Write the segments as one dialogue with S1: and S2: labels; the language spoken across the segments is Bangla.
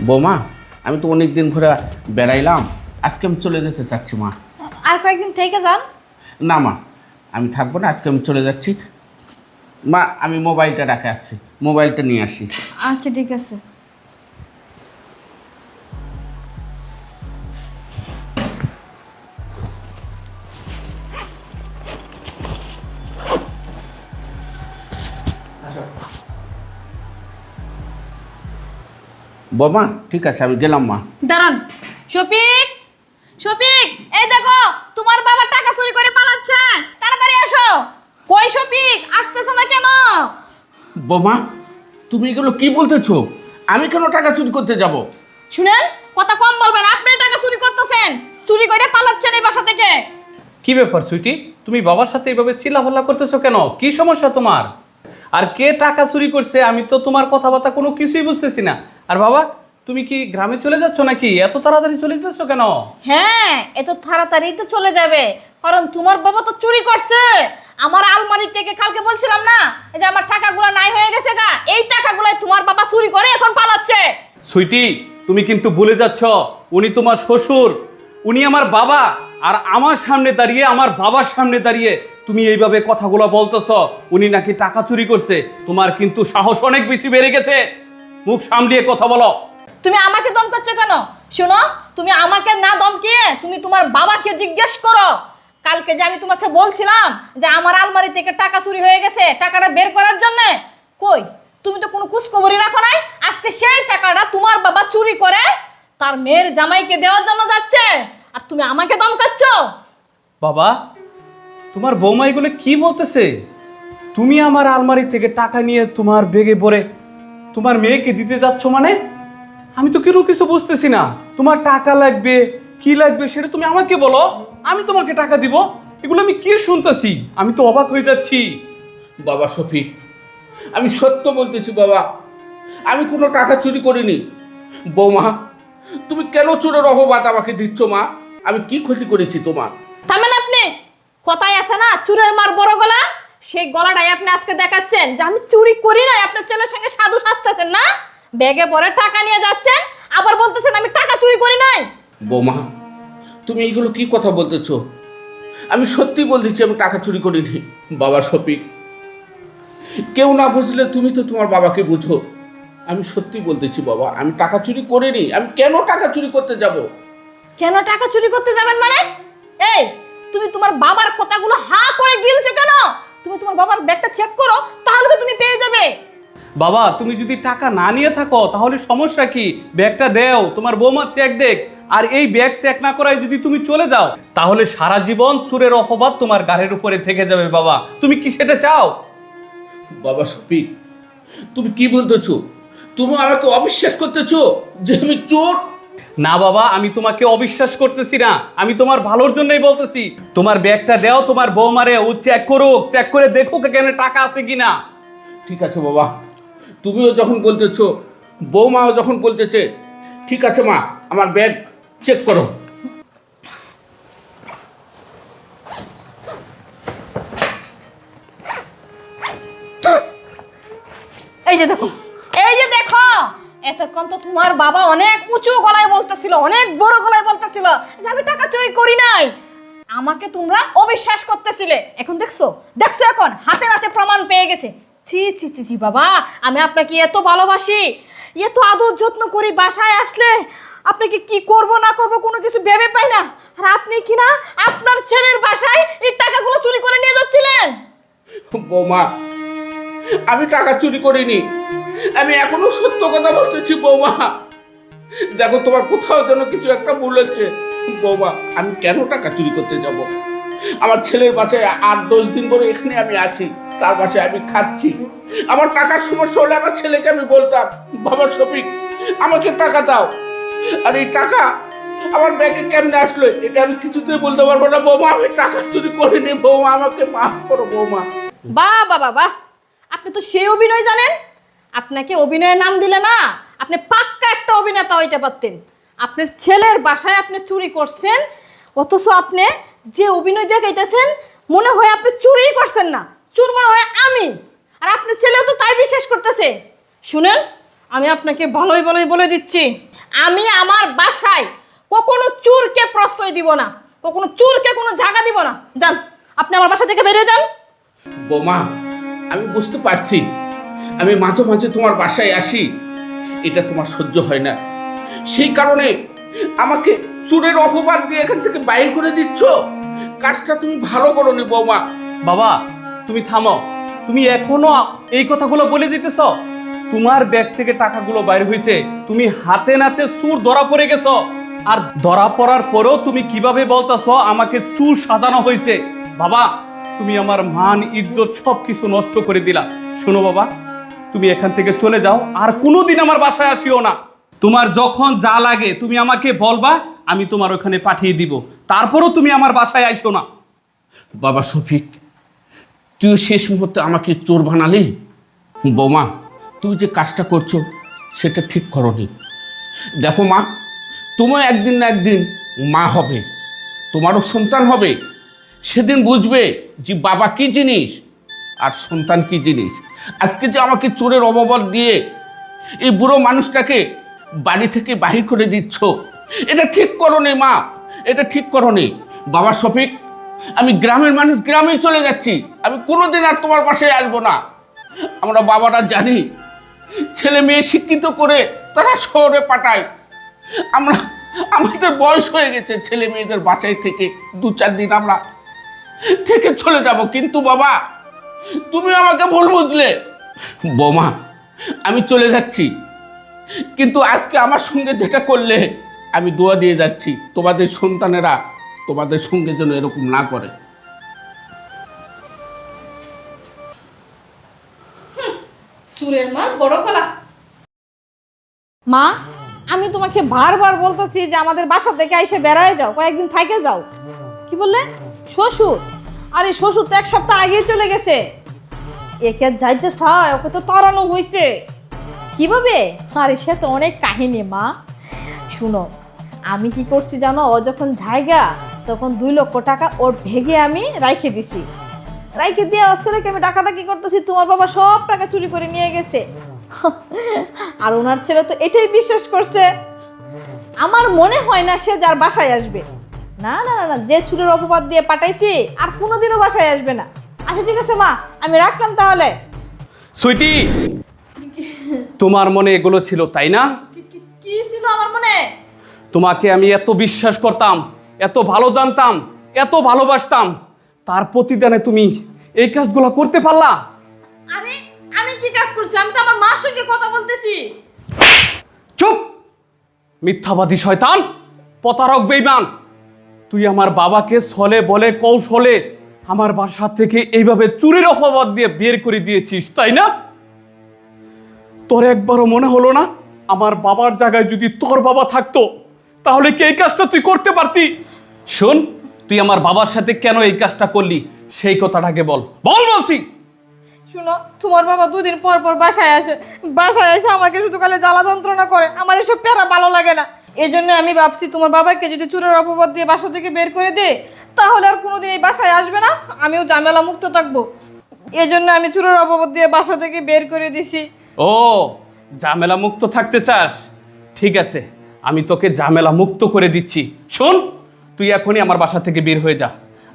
S1: বৌমা, আমি তো অনেক দিন ঘুরে বেড়াইলাম, আজকে আমি চলে যেতে চাচ্ছি মা।
S2: আর কয়েকদিন থেকে যান।
S1: না মা, আমি থাকবো না, আজকে আমি চলে যাচ্ছি। মা, আমি মোবাইলটা রাখে আসছি, মোবাইলটা নিয়ে আসি।
S2: আচ্ছা ঠিক আছে।
S1: বৌমা ঠিক আছে, আমি গেলাম মা।
S2: দাঁড়ান। শফিক, শফিক, এই দেখো তোমার বাবা টাকা চুরি করে পালাচ্ছে, তাড়াতাড়ি আসো। কই শফিক, আসতেছ না কেন?
S1: বৌমা, তুমি এগুলো কি বলতেছো? আমি কেন টাকা চুরি করতে যাব?
S2: শুনেন, কথা কম বলবেন। আপনি টাকা চুরি করতেছেন, চুরি করে পালাচ্ছেন এই বাসা থেকে।
S3: কি ব্যাপার সুইটি, তুমি বাবার সাথে এইভাবে চিল্লাফাল্লা করতেছো কেন? কি সমস্যা তোমার? আর কে টাকা চুরি করছে আমি তো তোমার কথাবার্তা কোনো কিছুই বুঝতেছি না। আর বাবা, তুমি কি গ্রামে চলে যাচ্ছ নাকি? এত তাড়াতাড়ি চলে যাচ্ছ কেন?
S2: হ্যাঁ, এত তাড়াতাড়ি তো চলে যাবে, কারণ তোমার বাবা তো চুরি করছে আমার আলমারি থেকে। কালকে বলছিলাম না এই যে আমার টাকাগুলো নাই হয়ে গেছে গা, এই টাকাগুলো তোমার বাবা চুরি করে এখন পালাচ্ছে।
S3: সুইটি, তুমি কিন্তু ভুলে যাচ্ছ, উনি তোমার শ্বশুর, উনি আমার বাবা। আর আমার সামনে দাঁড়িয়ে, আমার বাবার সামনে দাঁড়িয়ে তুমি এইভাবে কথাগুলো বলতেছ উনি নাকি টাকা চুরি করছে। তোমার কিন্তু সাহস অনেক বেশি বেড়ে গেছে, মুখ সামলিয়ে কথা বলো।
S2: তুমি আমাকে ধমকাচ্ছ কেন? শোনো, তুমি আমাকে না ধমকিয়ে তুমি তোমার বাবাকে জিজ্ঞেস করো। কালকে যে আমি তোমাকে বলছিলাম যে আমার আলমারি থেকে টাকা চুরি হয়ে গেছে, টাকাটা বের করার জন্য, কই তুমি তো কোনো খোঁজখবরই রাখো নাই। আজকে সেই টাকাটা তোমার বাবা চুরি করে তার মেয়ের জামাইকে দেওয়ার জন্য যাচ্ছে, আর তুমি আমাকে ধমকাচ্ছ।
S3: বাবা, তোমার বৌমা এগুলো কি বলতেছে? তুমি আমার আলমারি থেকে টাকা নিয়ে তোমার ব্যাগে ভরে তোমার মেয়েকে দিতে যাচ্ছ মানে? আমি তো কিছু বুঝতেছি না। তোমার টাকা লাগবে, কি লাগবে সেটা তুমি আমাকে বলো, আমি তোমাকে টাকা দিব। এগুলো আমি কি শুনতেছি? আমি তো অবাক হয়ে যাচ্ছি।
S1: বাবা শফিক, আমি সত্য বলতেছি বাবা, আমি কোনো টাকা চুরি করিনি। বৌমা, তুমি কেন চোরের অপবাদ আমাকে দিচ্ছ মা? আমি কি ক্ষতি করেছি তোমার?
S2: থামেন আপনি। কথায় আছে না, চুরের মার বড় গলা, সেই গলাটাই আপনি আজকে দেখাচ্ছেন যে আমি চুরি করি নাই। আপনার ছেলের সঙ্গে সাধু সাজতেছেন না, ব্যাগে ভরে টাকা নিয়ে যাচ্ছেন, আবার বলতেছেন আমি টাকা চুরি করি নাই।
S1: বৌমা, তুমি এইগুলো কি কথা বলতেছো? আমি সত্যি বলতেছি, আমি টাকা চুরি করিনি। বাবা শফিক, কেউ না বুঝলে তুমি তো তোমার বাবাকে বুঝো। আমি সত্যি বলতেছি বাবা, আমি টাকা চুরি করিনি। আমি কেন টাকা চুরি করতে যাব?
S2: কেন টাকা চুরি করতে যাবেন মানে? এই, তুমি তোমার বাবার কথাগুলো হা করে গিলছো কেন? তুমি তোমার বাবার ব্যাগটা চেক করো, তাহলে তো তুমি পেয়ে যাবে।
S3: বাবা, তুমি যদি টাকা না নিয়ে থাকো তাহলে সমস্যা কি? ব্যাগটা দেও, তোমার বৌমা চেক দেখ। আর এই ব্যাগ চেক না করায় যদি তুমি চলে যাও তাহলে সারা জীবন চোরের অপবাদ তোমার গাড়ির উপরে থেকে যাবে। বাবা, তুমি কি সেটা চাও?
S1: বাবা শফিক, তুমি কি বলতেছো? তুমি আমাকে অবিশ্বাস করতেছো যে আমি চোর?
S3: না বাবা, আমি তোমাকে অবিশ্বাস করতেছি না, আমি তোমার ভালোর জন্যই বলতেছি। তোমার ব্যাগটা দাও, তোমার বৌমারে ও চেক করুক, চেক করে দেখুক এখানে টাকা আছে কিনা।
S1: ঠিক আছে বাবা, তুমিও যখন বলতেছো, বৌমাও যখন বলতেছে, ঠিক আছে মা, আমার ব্যাগ চেক করো।
S2: এই যে দেখো, এই যে দেখো, এতক্ষণ তো তোমার বাবা অনেক উঁচু গলায় বলতেছিল, অনেক বড় গলায় বলতেছিল যে আমি টাকা চুরি করি নাই। আমাকে তোমরা অবিশ্বাস করতেছিলে, এখন দেখছো, দেখছো এখন হাতে নাতে প্রমাণ পেয়ে গেছে। ছি ছি ছি ছি বাবা, আমি আপনাকে এত ভালোবাসি, এত আদর যত্ন করি, বাসায় আসলে আপনাকে কি করব না করব কোনো কিছু ভেবে পাই না। আর আপনি কি না আপনার ছেলের বাসায় এই টাকাগুলো চুরি করে নিয়ে যাচ্ছিলেন।
S1: বৌমা, আমি টাকা চুরি করিনি। আমি এখনো সত্য কথা বলতেছি বৌমা। দেখো, তোমার কোথাও যেন কিছু একটা বলেছে। বৌমা, আমি কেন টাকা চুরি করতে যাব? আমার ছেলের বাসায় 8-10 দিন ধরে এখানে আমি আছি, তার বাসায় আমি খাচ্ছি। আমার টাকার সমস্যা হলে আমার ছেলেকে আমি বলতাম, বাবা শফিক আমাকে টাকা দাও। আর এই টাকা আমার ব্যাগে কেমনে আসলো এটা আমি কিছুতেই বলতে পারবো না। বৌমা, আমি টাকা চুরি করিনি। বৌমা, আমাকে মাফ করো বৌমা।
S2: বাহ বাবা বাহ, আপনি তো সেই অভিনয় জানেন। আপনাকে অভিনয়ের নাম দিলে না, আপনি পাক্কা একটা অভিনেতা হইতে পারতেন। আপনার ছেলের বাসায় আপনি চুরি করছেন, অথচ আপনি যে অভিনয় দেখাইতেছেন মনে হয় আপনি চুরিই করছেন না, চোর মনে হয় আমি। আর আপনার ছেলেও তো তাই বিশ্বাস করতেছে। শুনেন, আমি আপনাকে ভালোই ভালোই বলে দিচ্ছি, আমি আমার বাসায় কখনো চোরকে প্রশ্রয় দিব না, কখনো চোরকে কোনো জায়গা দিব না। যান, আপনি আমার বাসা থেকে বেরিয়ে যান।
S1: বৌমা, আমি বুঝতে পারছি, আমি মাঝে মাঝে তোমার বাসায় আসি, এটা তোমার সহ্য হয় না, সেই কারণে আমাকে চোরের অপবাদ দিয়ে এখান থেকে বাইর করে দিচ্ছ। কাজটা তুমি ভালো করোনি বৌমা।
S3: বাবা তুমি থামো, তুমি এখনো এই কথাগুলো বলে দিতেছ? তোমার ব্যাগ থেকে টাকাগুলো বাইরে হয়েছে, তুমি হাতে নাতে চুর ধরা পড়ে গেছো, আর ধরা পড়ার পরেও তুমি কিভাবে বলতেছো আমাকে চুর সাজানো হয়েছে? বাবা তুমি আমার মান ইজ্জত সবকিছু নষ্ট করে দিলা। শোনো বাবা, তুমি এখান থেকে চলে যাও, আর কোনোদিন আমার বাসায় আসিও না। তোমার যখন যা লাগে তুমি আমাকে বলবা, আমি তোমার ওখানে পাঠিয়ে দিব, তারপরও তুমি আমার বাসায় আইসো না।
S1: বাবা শফিক, তুই শেষ মুহূর্তে আমাকে চোর বানালি। বৌমা, তুমি যে কাজটা করছো সেটা ঠিক করনি। দেখো মা, তুমিও একদিন না একদিন মা হবে, তোমারও সন্তান হবে, সেদিন বুঝবে যে বাবা কি জিনিস আর সন্তান কি জিনিস। আজকে যে আমাকে চোরের অপবাদ দিয়ে এই বুড়ো মানুষটাকে বাড়ি থেকে বাহির করে দিচ্ছ, এটা ঠিক করনি মা, এটা ঠিক করনি। বাবা শফিক, আমি গ্রামের মানুষ, গ্রামে চলে যাচ্ছি, আমি কোনোদিন আর তোমার পাশে আসবো না। আমরা বাবারা জানি ছেলে মেয়ে শিক্ষিত করে তারা শহরে পাঠায়, আমাদের বয়স হয়ে গেছে, ছেলে মেয়েদের বাসায় থেকে 2-4 দিন আমরা থেকে চলে যাব, কিন্তু বাবা তুমি আমাকে ভুল বুঝলে। বৌমা, আমি চলে যাচ্ছি, কিন্তু আজকে আমার সঙ্গে যেটা করলে আমি দোয়া দিয়ে যাচ্ছি তোমাদের সন্তানেরা তোমাদের সঙ্গে যেন এরকম না করে।
S2: সুরের মা বড় গলা। মা, আমি তোমাকে বারবার বলতেছি যে আমাদের বাসা থেকে এসে বেড়ায় যাও, কয়েকদিন থেকে যাও। কি বললে? শ্বশুর? আরে শ্বশুর তো 1 সপ্তাহ আগেই চলে গেছে। একে যাইতে চায়, ওকে তো তাড়ানো হয়েছে। কিভাবে? আরে সে তো অনেক কাহিনী মা। শুনো, আমি কি করছি জানো? ও যখন জায়গা তখন 2 লক্ষ টাকা ওর ভেগে আমি রাইখে দিছি। রাইখে দিয়ে ওর ছেলেকে আমি ডাকাডাকি করতেছি, তোমার বাবা সব টাকা চুরি করে নিয়ে গেছে। আর ওনার ছেলে তো এটাই বিশ্বাস করছে। আমার মনে হয় না সে যার বাসায় আসবে। না না না না, যে চুরের অপবাদ দিয়ে পাঠাইছি আর কোনোদিনও বাসায় আসবে না। আচ্ছা ঠিক আছে মা, আমি রাখলাম তাহলে।
S3: সুইটি, তোমার মনে এগুলো ছিল তাই না?
S2: কি ছিল আমার মনে?
S3: তোমাকে আমি এত বিশ্বাস করতাম, এত ভালো জানতাম, এত ভালোবাসতাম, তার প্রতিদানে তুমি এই কাজগুলো করতে পারলা?
S2: আরে আমি কি কাজ করছি? আমি তো আমার মার সঙ্গে কথা বলতেছি।
S3: চুপ! মিথ্যাবাদী শয়তান, প্রতারক বেঈমান! তুই আমার বাবাকে ছলে বলে কৌশলে আমার বাসা থেকে এইভাবে চুরির অপবাদ দিয়ে বের করে দিয়েছিস, তাই না? তোর একবারও মনে হলো না আমার বাবার জায়গায় যদি তোর বাবা থাকতো তাহলে কি এই কাজটা তুই করতে পারতি? শোন, তুই আমার বাবার সাথে কেন এই কাজটা করলি সেই কথাটাকে বল, বল বলছি।
S2: শুনো, তোমার বাবা 2 দিন পর পর বাসায় আসে, বাসায় এসে আমাকে শুধু কালে জ্বালা যন্ত্রণা করে। আমার এসব প্যারা ভালো লাগে না। এই জন্য আমি ভাবছি তোমার বাবাকে যদি চুরের অপবাদ দিয়ে বাসা থেকে বের করে দে, তাহলে আর কোনোদিন এই বাসায় আসবে না, আমিও ঝামেলা মুক্ত থাকবো। এই জন্য আমি চুরের অপবাদ দিয়ে বাসা থেকে বের করে দিছি।
S3: ও, ঝামেলা মুক্ত থাকতে চাস? ঠিক আছে, আমি তোকে ঝামেলা মুক্ত করে দিচ্ছি। শোন, তুই এখনই আমার বাসা থেকে বের হয়ে যা।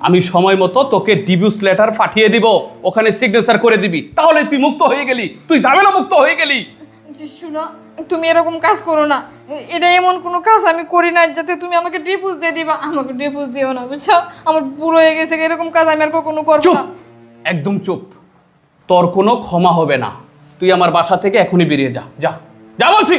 S3: আমি সময় মতো তোকে ডিভোর্স লেটার পাঠিয়ে দিব, ওখানে সিগনেচার করে দিবি, তাহলে তুই মুক্ত হয়ে গেলি, তুই ঝামেলা মুক্ত হয়ে গেলি।
S2: শুনো, তুমি এরকম কাজ করো না। এটা এমন কোনো কাজ আমি করি না যাতে তুমি আমাকে ডিভোর্স দিয়ে দিবা। আমাকে ডিভোর্স দিও না, বুঝছো? আমার ভুল হয়ে গেছে, এরকম কাজ আমি আর কখনো করবো
S3: চুপ,
S2: না।
S3: একদম চুপ। তোর কোনো ক্ষমা হবে না। তুই আমার বাসা থেকে এখনই বেরিয়ে যা, যা যা বলছি।